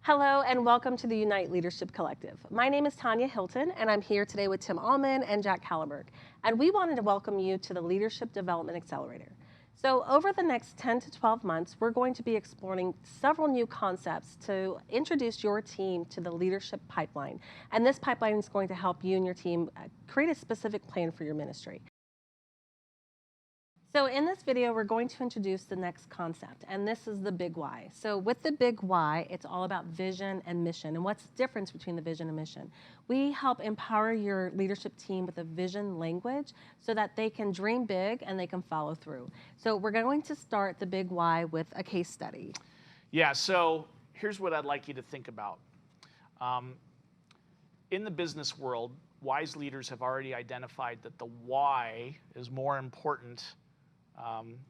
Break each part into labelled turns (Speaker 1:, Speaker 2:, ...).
Speaker 1: Hello and welcome to the Unite Leadership Collective. My name is Tanya Hilton and I'm here today with Tim Allman and Jack Kallenberg. And we wanted to welcome you to the Leadership Development Accelerator. So over the next 10 to 12 months, we're going to be exploring several new concepts to introduce your team to the leadership pipeline. And this pipeline is going to help you and your team create a specific plan for your ministry. So in this video, we're going to introduce the next concept, and this is the big why. So with the big why, it's all about vision and mission, and what's the difference between the vision and mission. We help empower your leadership team with a vision language so that they can dream big and they can follow through. So we're going to start the big why with a case study.
Speaker 2: Yeah, so here's what I'd like you to think about. In the business world, wise leaders have already identified that the why is more important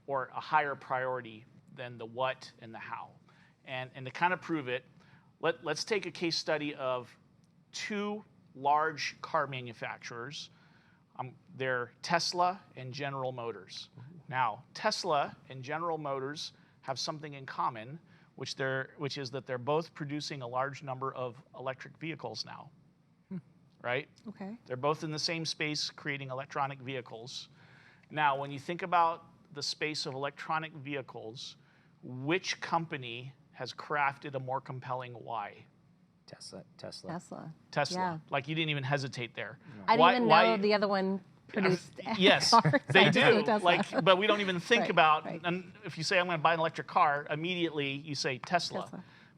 Speaker 2: or a higher priority than the what and the how. And to kind of prove it, let's take a case study of two large car manufacturers. They're Tesla and General Motors. Now, Tesla and General Motors have something in common, which is that they're both producing a large number of electric vehicles now, right?
Speaker 1: Okay.
Speaker 2: They're both in the same space creating electronic vehicles. Now, when you think about the space of electronic vehicles, which company has crafted a more compelling why?
Speaker 3: Tesla.
Speaker 1: Yeah.
Speaker 2: Like you didn't even hesitate there.
Speaker 1: No. I didn't even know the other one produced
Speaker 2: yes,
Speaker 1: cars.
Speaker 2: they do. But we don't even think about,
Speaker 1: right.
Speaker 2: And if you say I'm going to buy an electric car, immediately you say Tesla.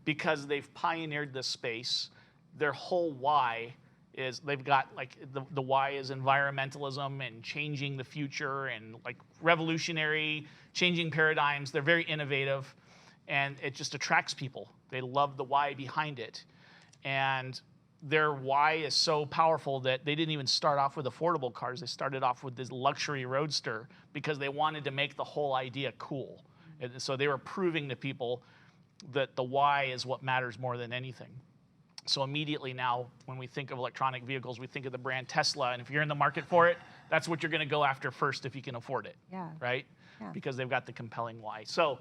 Speaker 2: Because they've pioneered this space. Their whole why is they've got like the why is environmentalism and changing the future and like revolutionary, changing paradigms. They're very innovative and it just attracts people. They love the why behind it. And their why is so powerful that they didn't even start off with affordable cars. They started off with this luxury roadster because they wanted to make the whole idea cool. And so they were proving to people that the why is what matters more than anything. So immediately now, when we think of electronic vehicles, we think of the brand Tesla. And if you're in the market for it, that's what you're going to go after first if you can afford it, right? Yeah. Because they've got the compelling why. So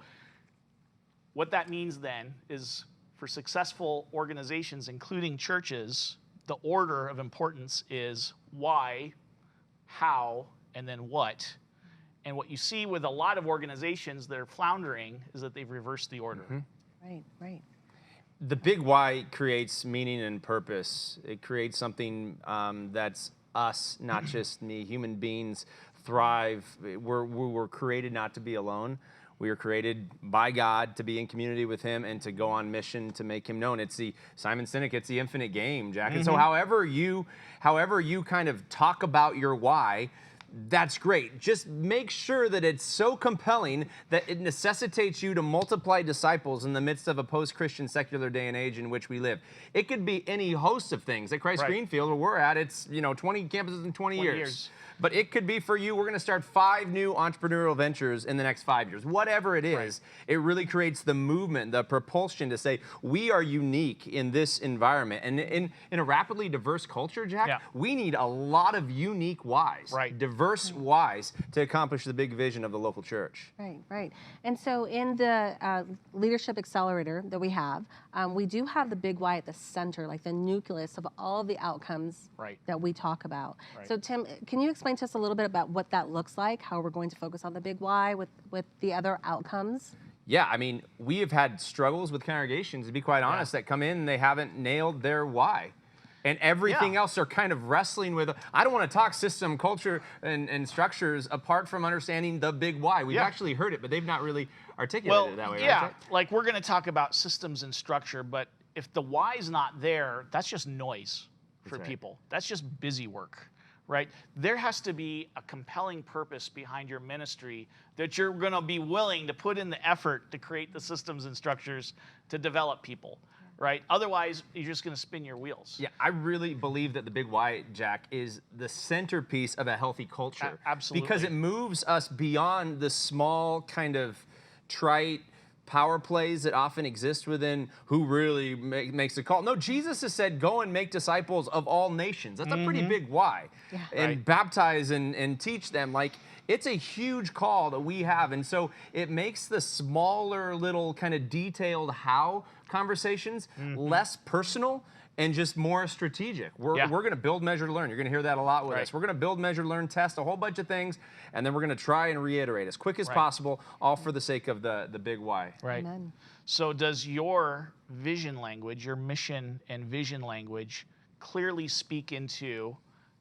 Speaker 2: what that means then is for successful organizations, including churches, the order of importance is why, how, and then what. And what you see with a lot of organizations that are floundering is that they've reversed the order.
Speaker 1: Mm-hmm. Right.
Speaker 3: The big why creates meaning and purpose. It creates something that's us, not just me. Human beings thrive. We're created not to be alone. We are created by God to be in community with Him and to go on mission to make Him known. It's the Simon Sinek. It's the infinite game, Jack. And so, however you kind of talk about your why, that's great. Just make sure that it's so compelling that it necessitates you to multiply disciples in the midst of a post-Christian secular day and age in which we live. It could be any host of things. At Christ Greenfield, where we're at, it's 20 campuses in 20 years. But it could be for you, we're going to start 5 new entrepreneurial ventures in the next 5 years. Whatever it is, it really creates the movement, the propulsion to say, we are unique in this environment. And in a rapidly diverse culture, Jack, we need a lot of unique whys, diverse whys to accomplish the big vision of the local church.
Speaker 1: Right. And so in the Leadership Accelerator that we have, we do have the big why at the center, like the nucleus of all the outcomes that we talk about. So Tim, can you explain to us a little bit about what that looks like, how we're going to focus on the big why with the other outcomes?
Speaker 3: Yeah, I mean, we have had struggles with congregations, to be quite honest, that come in and they haven't nailed their why. And everything else are kind of wrestling with. I don't want to talk system, culture, and structures apart from understanding the big why. We've actually heard it, but they've not really articulated it that way.
Speaker 2: Yeah, like we're going to talk about systems and structure, but if the why's not there, that's just noise for people. That's just busy work. Right? There has to be a compelling purpose behind your ministry that you're going to be willing to put in the effort to create the systems and structures to develop people, right? Otherwise, you're just going to spin your wheels.
Speaker 3: Yeah, I really believe that the big why, Jack, is the centerpiece of a healthy culture.
Speaker 2: Absolutely.
Speaker 3: Because it moves us beyond the small kind of trite power plays that often exist within who really makes the call. No, Jesus has said, go and make disciples of all nations. That's a pretty big why. And baptize and teach them. Like, It's a huge call that we have. And so it makes the smaller little kind of detailed how conversations less personal and just more strategic. We're going to build, measure, learn. You're going to hear that a lot with us. We're going to build, measure, learn, test a whole bunch of things, and then we're going to try and reiterate as quick as possible, all for the sake of the big why.
Speaker 2: Right.
Speaker 1: Amen.
Speaker 2: So does your vision language, your mission and vision language, clearly speak into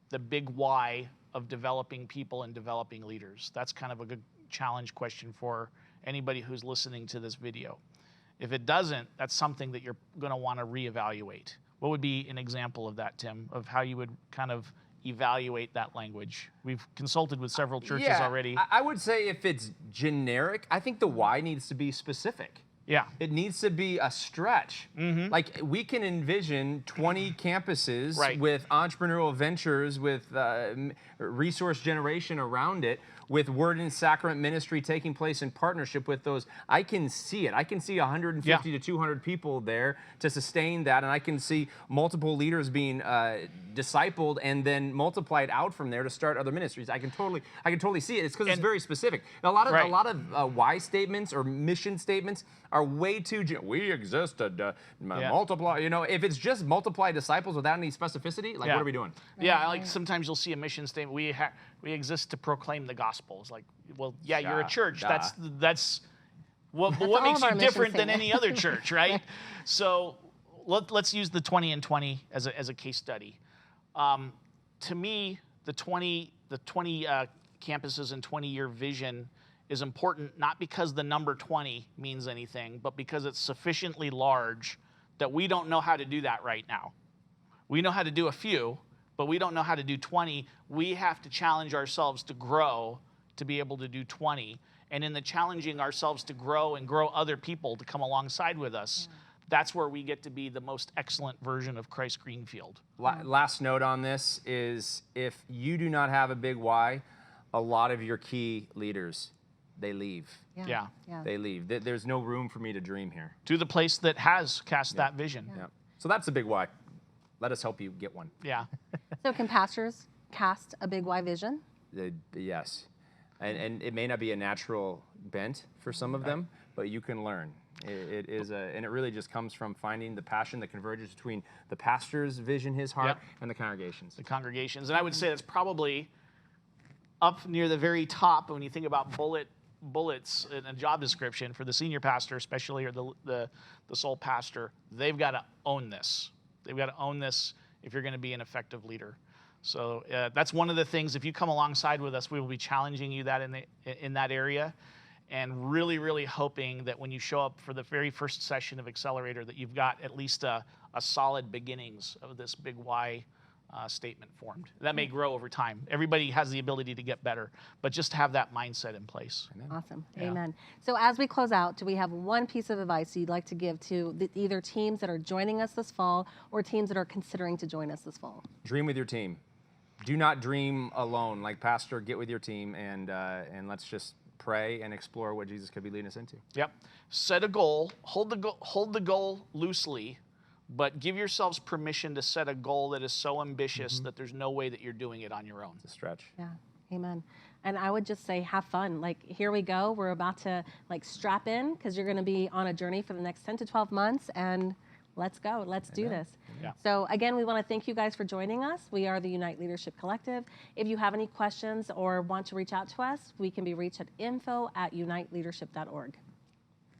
Speaker 2: the big why of developing people and developing leaders? That's kind of a good challenge question for anybody who's listening to this video. If it doesn't, that's something that you're going to want to reevaluate. What would be an example of that, Tim, of how you would kind of evaluate that language? We've consulted with several churches already.
Speaker 3: I would say if it's generic, I think the why needs to be specific.
Speaker 2: Yeah.
Speaker 3: It needs to be a stretch. Like we can envision 20 campuses with entrepreneurial ventures, with resource generation around it, with Word and Sacrament ministry taking place in partnership with those. I can see it. I can see 150 to 200 people there to sustain that, and I can see multiple leaders being discipled and then multiplied out from there to start other ministries. I can totally see it. It's because it's very specific. A lot of why statements or mission statements are way too we exist to multiply. You know, if it's just multiply disciples without any specificity, like what are we doing?
Speaker 2: Yeah, like sometimes you'll see a mission statement. We exist to proclaim the gospel. It's like, well, yeah, you're a church. That's what makes you different than any other church, right? So let's use the 20 and 20 as a case study. To me, the 20 campuses and 20-year vision is important, not because the number 20 means anything, but because it's sufficiently large that we don't know how to do that right now. We know how to do a few, but we don't know how to do 20. We have to challenge ourselves to grow to be able to do 20. And in the challenging ourselves to grow and grow other people to come alongside with us, that's where we get to be the most excellent version of Christ Greenfield.
Speaker 3: Last note on this is if you do not have a big why, a lot of your key leaders, they leave.
Speaker 2: Yeah.
Speaker 3: They leave. There's no room for me to dream here.
Speaker 2: To the place that has cast that vision.
Speaker 3: Yeah. So that's a big why. Let us help you get one.
Speaker 2: Yeah.
Speaker 1: So can pastors cast a big why vision?
Speaker 3: Yes. And it may not be a natural bent for some of them, but you can learn. It is and it really just comes from finding the passion that converges between the pastor's vision, his heart, and the congregations.
Speaker 2: The congregations. And I would say that's probably up near the very top when you think about bullets in a job description for the senior pastor, especially, or the sole pastor. They've got to own this. They've got to own this if you're going to be an effective leader. So that's one of the things. If you come alongside with us, we will be challenging you that in that area, and really, really hoping that when you show up for the very first session of Accelerator, that you've got at least a solid beginnings of this big why statement formed. That may grow over time. Everybody has the ability to get better, but just have that mindset in place.
Speaker 3: Amen.
Speaker 1: Awesome. Yeah. Amen. So as we close out, do we have one piece of advice you'd like to give to either teams that are joining us this fall or teams that are considering to join us this fall?
Speaker 3: Dream with your team. Do not dream alone. Like pastor, get with your team and let's just pray and explore what Jesus could be leading us into.
Speaker 2: Yep. Set a goal. Hold the goal loosely, but give yourselves permission to set a goal that is so ambitious that there's no way that you're doing it on your own.
Speaker 3: It's a stretch.
Speaker 1: Yeah. Amen. And I would just say, have fun. Like, here we go. We're about to strap in because you're going to be on a journey for the next 10 to 12 months, and let's go. Let's do this.
Speaker 2: Yeah.
Speaker 1: So again, we want to thank you guys for joining us. We are the Unite Leadership Collective. If you have any questions or want to reach out to us, we can be reached at info@uniteleadership.org.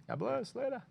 Speaker 3: God bless. Later.